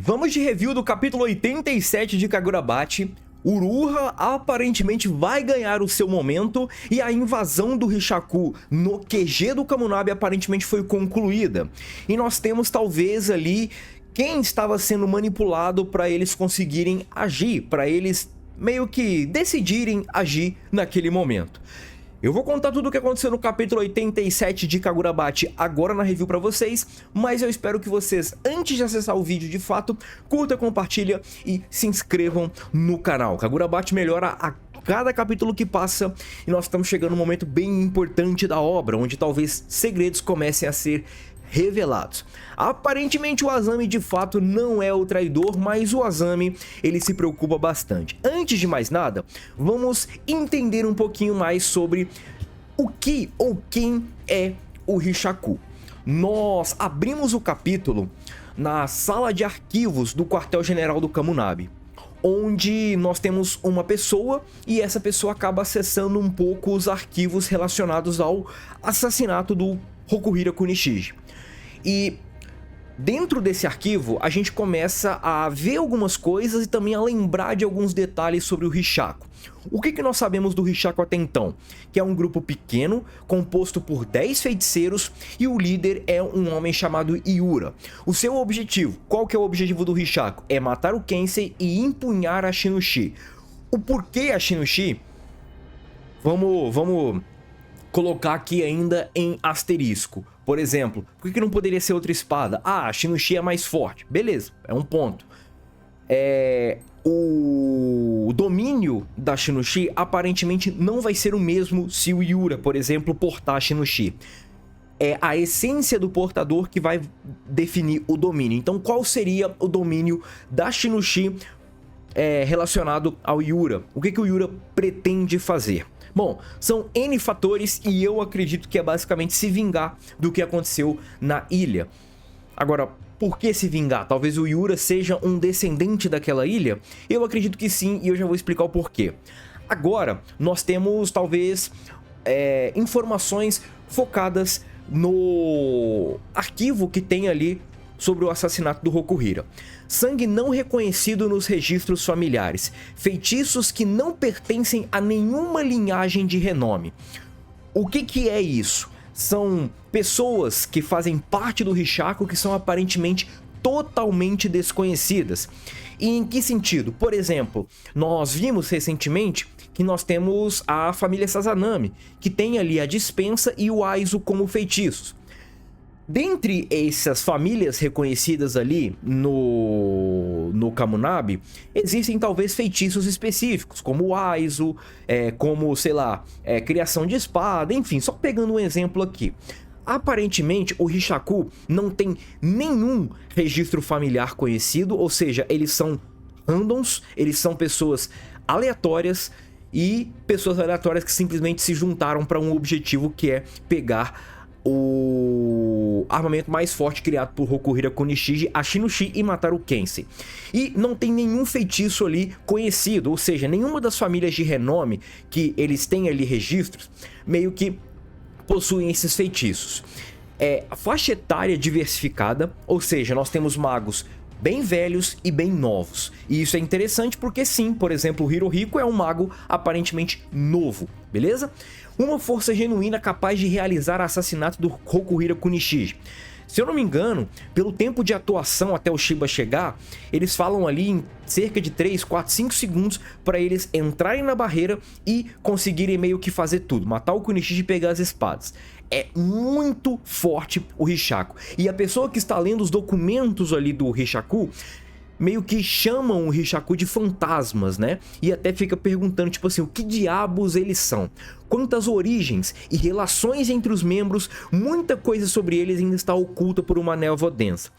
Vamos de review do capítulo 87 de Kagurabachi. Uruha aparentemente vai ganhar o seu momento e a invasão do Rishaku no QG do Kamunabi aparentemente foi concluída. E nós temos talvez ali quem estava sendo manipulado para eles conseguirem agir, para eles meio que decidirem agir naquele momento. Eu vou contar tudo o que aconteceu no capítulo 87 de Kagurabachi agora na review pra vocês, mas eu espero que vocês, antes de acessar o vídeo de fato, curta, compartilha e se inscrevam no canal. Kagurabachi melhora a cada capítulo que passa e nós estamos chegando num momento bem importante da obra, onde talvez segredos comecem a ser revelados. Aparentemente o Asami de fato não é o traidor, mas o Asami ele se preocupa bastante. Antes de mais nada, vamos entender um pouquinho mais sobre o que ou quem é o Rishaku. Nós abrimos o capítulo na sala de arquivos do quartel-general do Kamunabi, onde nós temos uma pessoa e essa pessoa acaba acessando um pouco os arquivos relacionados ao assassinato do Rokuhira Kunishige. E dentro desse arquivo a gente começa a ver algumas coisas e também a lembrar de alguns detalhes sobre o Rishaku. O que nós sabemos do Rishaku até então? Que é um grupo pequeno, composto por 10 feiticeiros e o líder é um homem chamado Iura. O seu objetivo, qual que é o objetivo do Rishaku? É matar o Kensei e empunhar a Shinushi. O porquê a Shinushi? Vamos colocar aqui ainda em asterisco. Por exemplo, por que não poderia ser outra espada? Ah, a Shinushi é mais forte. Beleza, é um ponto. O domínio da Shinushi aparentemente não vai ser o mesmo se o Iura, por exemplo, portar a Shinushi. É a essência do portador que vai definir o domínio. Então, qual seria o domínio da Shinushi relacionado ao Iura? O que o Iura pretende fazer? Bom, são N fatores e eu acredito que é basicamente se vingar do que aconteceu na ilha. Agora, por que se vingar? Talvez o Iura seja um descendente daquela ilha? Eu acredito que sim e eu já vou explicar o porquê. Agora, nós temos talvez informações focadas no arquivo que tem ali sobre o assassinato do Rokuhira. Sangue não reconhecido nos registros familiares. Feitiços que não pertencem a nenhuma linhagem de renome. O que é isso? São pessoas que fazem parte do Rishaku que são aparentemente totalmente desconhecidas. E em que sentido? Por exemplo, nós vimos recentemente que nós temos a família Sazanami, que tem ali a dispensa e o Aizo como feitiços. Dentre essas famílias reconhecidas ali no Kamunabi, existem talvez feitiços específicos, como o Aizo, como, sei lá, criação de espada, enfim, só pegando um exemplo aqui. Aparentemente, o Rishaku não tem nenhum registro familiar conhecido, ou seja, eles são randoms, eles são pessoas aleatórias e pessoas aleatórias que simplesmente se juntaram para um objetivo que é pegar o armamento mais forte criado por Rokuhira Kunishige, a Shinushi, e matar o Kensei. E não tem nenhum feitiço ali conhecido, ou seja, nenhuma das famílias de renome que eles têm ali registros, meio que possuem esses feitiços. A faixa etária diversificada, ou seja, nós temos magos bem velhos e bem novos. E isso é interessante porque sim, por exemplo, o Hirohiko é um mago aparentemente novo, beleza? Uma força genuína capaz de realizar o assassinato do Rokuhira Kunishige. Se eu não me engano, pelo tempo de atuação até o Shiba chegar, eles falam ali em cerca de 3, 4, 5 segundos para eles entrarem na barreira e conseguirem meio que fazer tudo, matar o Kunishige e pegar as espadas. É muito forte o Rishaku. E a pessoa que está lendo os documentos ali do Rishaku meio que chamam o Rishaku de fantasmas, né? E até fica perguntando, tipo assim, o que diabos eles são? Quantas origens e relações entre os membros, muita coisa sobre eles ainda está oculta por uma névoa densa.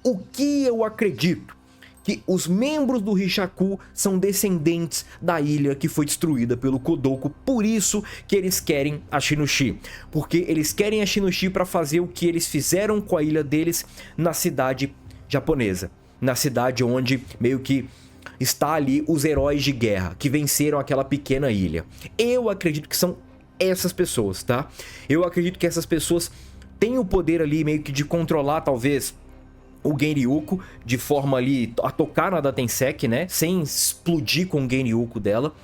O que eu acredito? Que os membros do Rishaku são descendentes da ilha que foi destruída pelo Kodoku, por isso que eles querem a Shinushi. Porque eles querem a Shinushi para fazer o que eles fizeram com a ilha deles na cidade japonesa. Na cidade onde meio que está ali os heróis de guerra que venceram aquela pequena ilha. Eu acredito que são essas pessoas, tá? Eu acredito que essas pessoas têm o poder ali meio que de controlar talvez o Genryuko de forma ali a tocar na Datensek, né? Sem explodir com o Genryuko dela.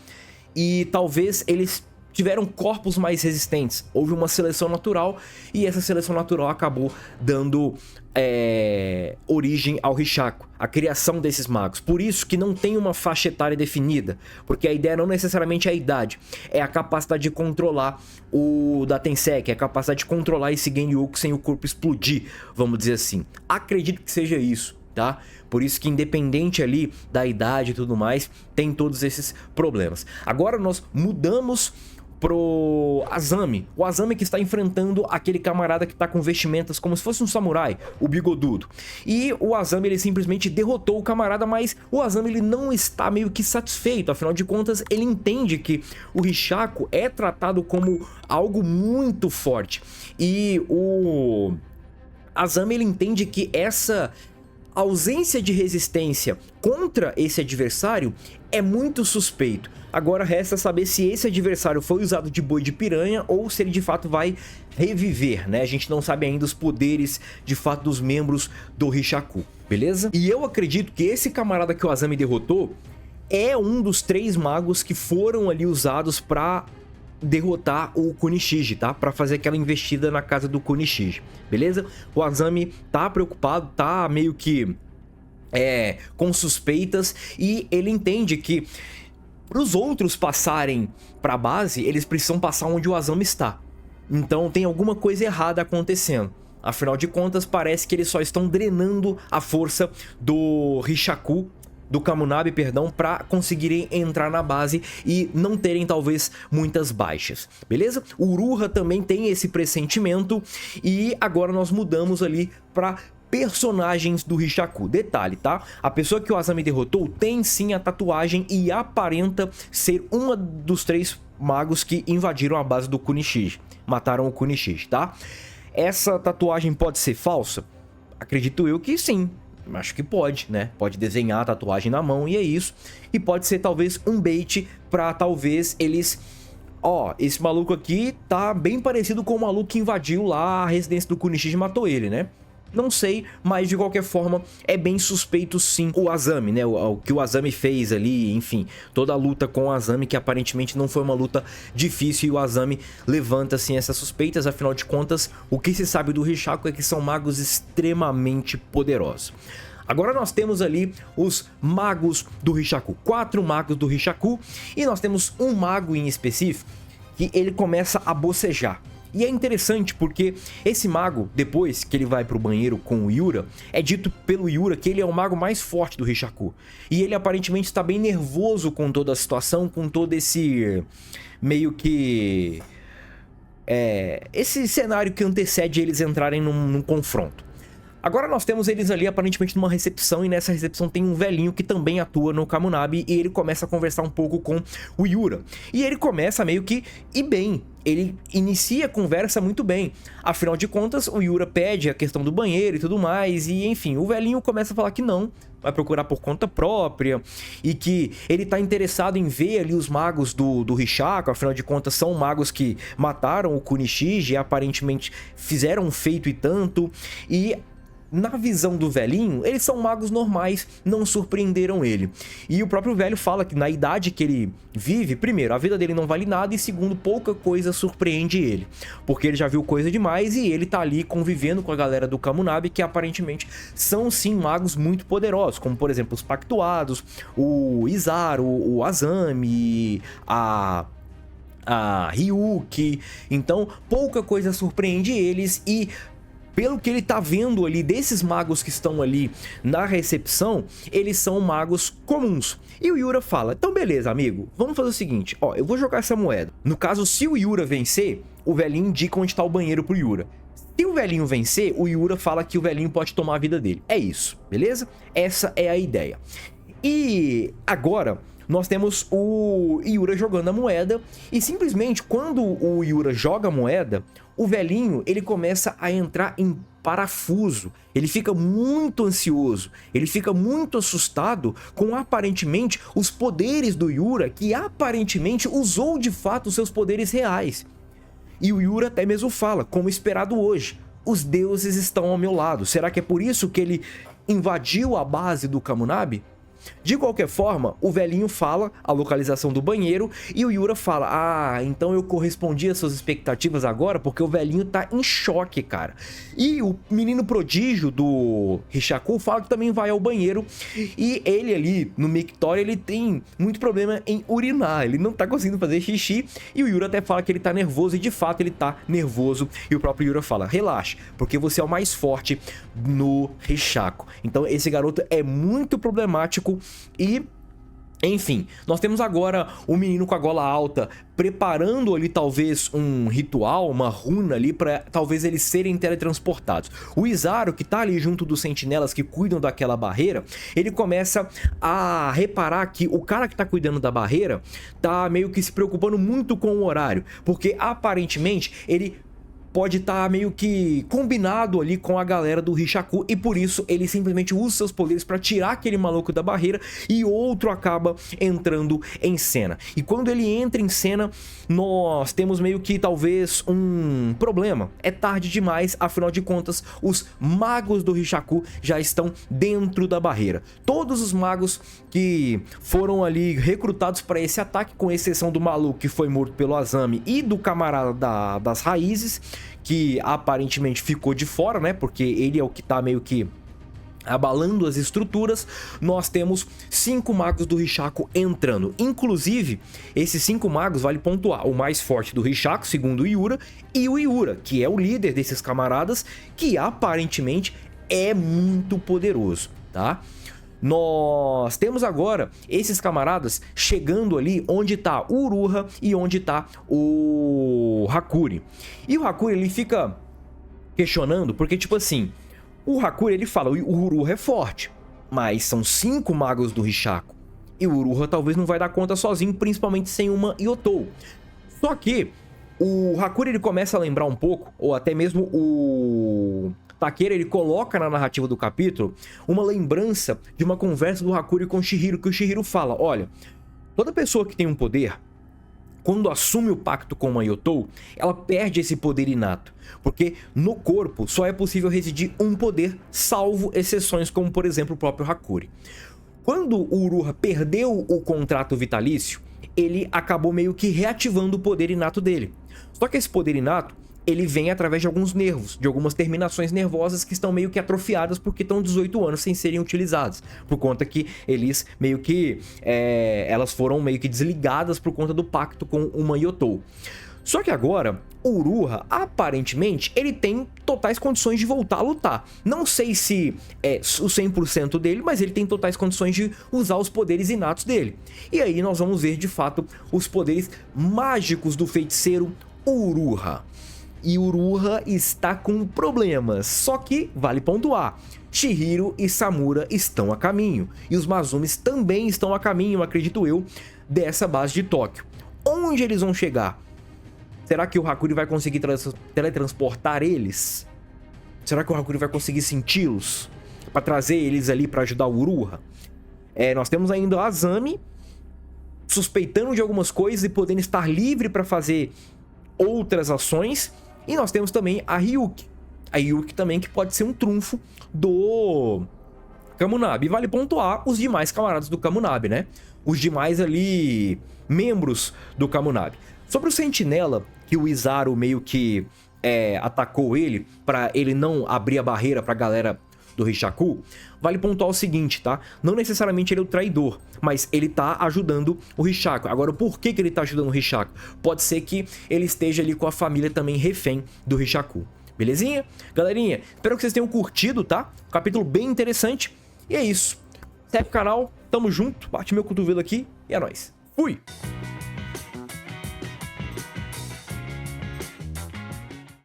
E talvez eles tiveram corpos mais resistentes. Houve uma seleção natural e essa seleção natural acabou dando origem ao Rishaku, a criação desses magos. Por isso que não tem uma faixa etária definida, porque a ideia não necessariamente é a idade, é a capacidade de controlar o Datensek, é a capacidade de controlar esse Genryuko sem o corpo explodir, vamos dizer assim. Acredito que seja isso, tá? Por isso que independente ali da idade e tudo mais, tem todos esses problemas. Agora nós mudamos pro Azami. O Azami que está enfrentando aquele camarada que está com vestimentas como se fosse um samurai, o bigodudo. E o Azami ele simplesmente derrotou o camarada, mas o Azami ele não está meio que satisfeito. Afinal de contas, ele entende que o Rishaku é tratado como algo muito forte. E o Azami ele entende que essa ausência de resistência contra esse adversário é muito suspeito. Agora resta saber se esse adversário foi usado de boi de piranha ou se ele de fato vai reviver, né? A gente não sabe ainda os poderes de fato dos membros do Rishaku, beleza? E eu acredito que esse camarada que o Azami derrotou é um dos 3 magos que foram ali usados para derrotar o Kunishiji, tá? Pra fazer aquela investida na casa do Kunishiji, beleza? O Azami tá preocupado, tá meio que com suspeitas e ele entende que para os outros passarem pra base, eles precisam passar onde o Azami está. Então tem alguma coisa errada acontecendo. Afinal de contas, parece que eles só estão drenando a força do Rishaku, do Kamunabi, perdão, para conseguirem entrar na base e não terem talvez muitas baixas, beleza? O Uruha também tem esse pressentimento e agora nós mudamos ali para personagens do Rishaku. Detalhe, tá? A pessoa que o Azami derrotou tem sim a tatuagem e aparenta ser uma dos 3 magos que invadiram a base do Kunishiji, mataram o Kunishiji, tá? Essa tatuagem pode ser falsa? Acredito eu que sim. Acho que pode, né? Pode desenhar a tatuagem na mão e é isso. E pode ser talvez um bait pra talvez eles... Ó, esse maluco aqui tá bem parecido com o maluco que invadiu lá a residência do Kunishiji e matou ele, né? Não sei, mas de qualquer forma é bem suspeito sim o Azami, né? O que o Azami fez ali, enfim, toda a luta com o Azami, que aparentemente não foi uma luta difícil, e o Azami levanta assim essas suspeitas. Afinal de contas, o que se sabe do Rishaku é que são magos extremamente poderosos. Agora nós temos ali os magos do Rishaku, 4 magos do Rishaku, e nós temos um mago em específico que ele começa a bocejar. E é interessante porque esse mago, depois que ele vai pro banheiro com o Yura, é dito pelo Yura que ele é o mago mais forte do Rishaku. E ele aparentemente está bem nervoso com toda a situação, com todo esse meio que... esse cenário que antecede eles entrarem num confronto. Agora nós temos eles ali aparentemente numa recepção, e nessa recepção tem um velhinho que também atua no Kamunabi, e ele começa a conversar um pouco com o Yura. E ele começa meio que ir bem, ele inicia a conversa muito bem. Afinal de contas, o Yura pede a questão do banheiro e tudo mais, e enfim, o velhinho começa a falar que não, vai procurar por conta própria, e que ele tá interessado em ver ali os magos do Rishaku. Afinal de contas são magos que mataram o Kunishiji e aparentemente fizeram um feito e tanto, e... na visão do velhinho, eles são magos normais, não surpreenderam ele. E o próprio velho fala que na idade que ele vive, primeiro, a vida dele não vale nada, e segundo, pouca coisa surpreende ele, porque ele já viu coisa demais e ele tá ali convivendo com a galera do Kamunabi, que aparentemente são sim magos muito poderosos, como por exemplo os Pactuados, o Izaru, o Azami, a Ryuki. Então pouca coisa surpreende eles, e pelo que ele tá vendo ali desses magos que estão ali na recepção, eles são magos comuns. E o Yura fala, então beleza, amigo, vamos fazer o seguinte, ó, eu vou jogar essa moeda. No caso, se o Yura vencer, o velhinho indica onde tá o banheiro pro Yura. Se o velhinho vencer, o Yura fala que o velhinho pode tomar a vida dele. É isso, beleza? Essa é a ideia. E agora... nós temos o Yura jogando a moeda, e simplesmente quando o Yura joga a moeda, o velhinho ele começa a entrar em parafuso, ele fica muito ansioso, ele fica muito assustado com aparentemente os poderes do Yura, que aparentemente usou de fato os seus poderes reais. E o Yura até mesmo fala, como esperado hoje, os deuses estão ao meu lado. Será que é por isso que ele invadiu a base do Kamunabi? De qualquer forma, o velhinho fala a localização do banheiro e o Yura fala: ah, então eu correspondi às suas expectativas agora, porque o velhinho tá em choque, cara. E o menino prodígio do Rishaku fala que também vai ao banheiro e ele ali no mictório ele tem muito problema em urinar, ele não tá conseguindo fazer xixi e o Yura até fala que ele tá nervoso e de fato ele tá nervoso e o próprio Yura fala: relaxa, porque você é o mais forte no Rishaku. Então esse garoto é muito problemático e, enfim, nós temos agora o menino com a gola alta preparando ali talvez um ritual, uma runa ali para talvez eles serem teletransportados. O Izaru, que tá ali junto dos sentinelas que cuidam daquela barreira, ele começa a reparar que o cara que tá cuidando da barreira tá meio que se preocupando muito com o horário, porque aparentemente ele pode estar meio que combinado ali com a galera do Rishaku e por isso ele simplesmente usa seus poderes para tirar aquele maluco da barreira e outro acaba entrando em cena. E quando ele entra em cena, nós temos meio que talvez um problema. É tarde demais, afinal de contas, os magos do Rishaku já estão dentro da barreira. Todos os magos que foram ali recrutados para esse ataque, com exceção do maluco que foi morto pelo Azami e do camarada das raízes, que aparentemente ficou de fora, né? Porque ele é o que tá meio que abalando as estruturas. Nós temos 5 magos do Rishaku entrando. Inclusive, esses 5 magos, vale pontuar, o mais forte do Rishaku, segundo o Yura, e o Yura, que é o líder desses camaradas, que aparentemente é muito poderoso, tá? Nós temos agora esses camaradas chegando ali onde tá o Uruha e onde tá o Hakuri. E o Hakuri ele fica questionando porque, tipo assim, o Hakuri ele fala: o Uruha é forte, mas são 5 magos do Rishaku e o Uruha talvez não vai dar conta sozinho, principalmente sem uma Yotou. Só que o Hakuri ele começa a lembrar um pouco, ou até mesmo o Takeda ele coloca na narrativa do capítulo uma lembrança de uma conversa do Hakuri com o Chihiro, que o Chihiro fala: olha, toda pessoa que tem um poder, quando assume o pacto com uma Yotou, ela perde esse poder inato, porque no corpo só é possível residir um poder, salvo exceções como por exemplo o próprio Hakuri. Quando o Uruha perdeu o contrato vitalício, ele acabou meio que reativando o poder inato dele. Só que esse poder inato ele vem através de alguns nervos, de algumas terminações nervosas que estão meio que atrofiadas porque estão 18 anos sem serem utilizadas, por conta que eles meio que elas foram meio que desligadas por conta do pacto com uma Yotou. Só que agora, o Uruha, aparentemente, ele tem totais condições de voltar a lutar. Não sei se é o 100% dele, mas ele tem totais condições de usar os poderes inatos dele. E aí nós vamos ver, de fato, os poderes mágicos do feiticeiro Uruha. E Uruha está com problemas, só que vale pontuar, Chihiro e Samura estão a caminho, e os Mazumis também estão a caminho, acredito eu, dessa base de Tóquio. Onde eles vão chegar? Será que o Hakuri vai conseguir teletransportar eles? Será que o Hakuri vai conseguir senti-los? Para trazer eles ali para ajudar o Uruha? Nós temos ainda o Azami suspeitando de algumas coisas e podendo estar livre para fazer outras ações. E nós temos também a Ryuki. A Ryuki também, que pode ser um trunfo do Kamunabi. Vale pontuar os demais camaradas do Kamunabi, né? Os demais ali membros do Kamunabi. Sobre o Sentinela, que o Izaru meio que atacou ele, para ele não abrir a barreira pra galera do Rishaku, vale pontuar o seguinte, tá? Não necessariamente ele é o traidor, mas ele tá ajudando o Rishaku. Agora, por que ele tá ajudando o Rishaku? Pode ser que ele esteja ali com a família também refém do Rishaku. Belezinha? Galerinha, espero que vocês tenham curtido, tá? Um capítulo bem interessante. E é isso. Segue o canal, tamo junto, bate meu cotovelo aqui e é nóis. Fui!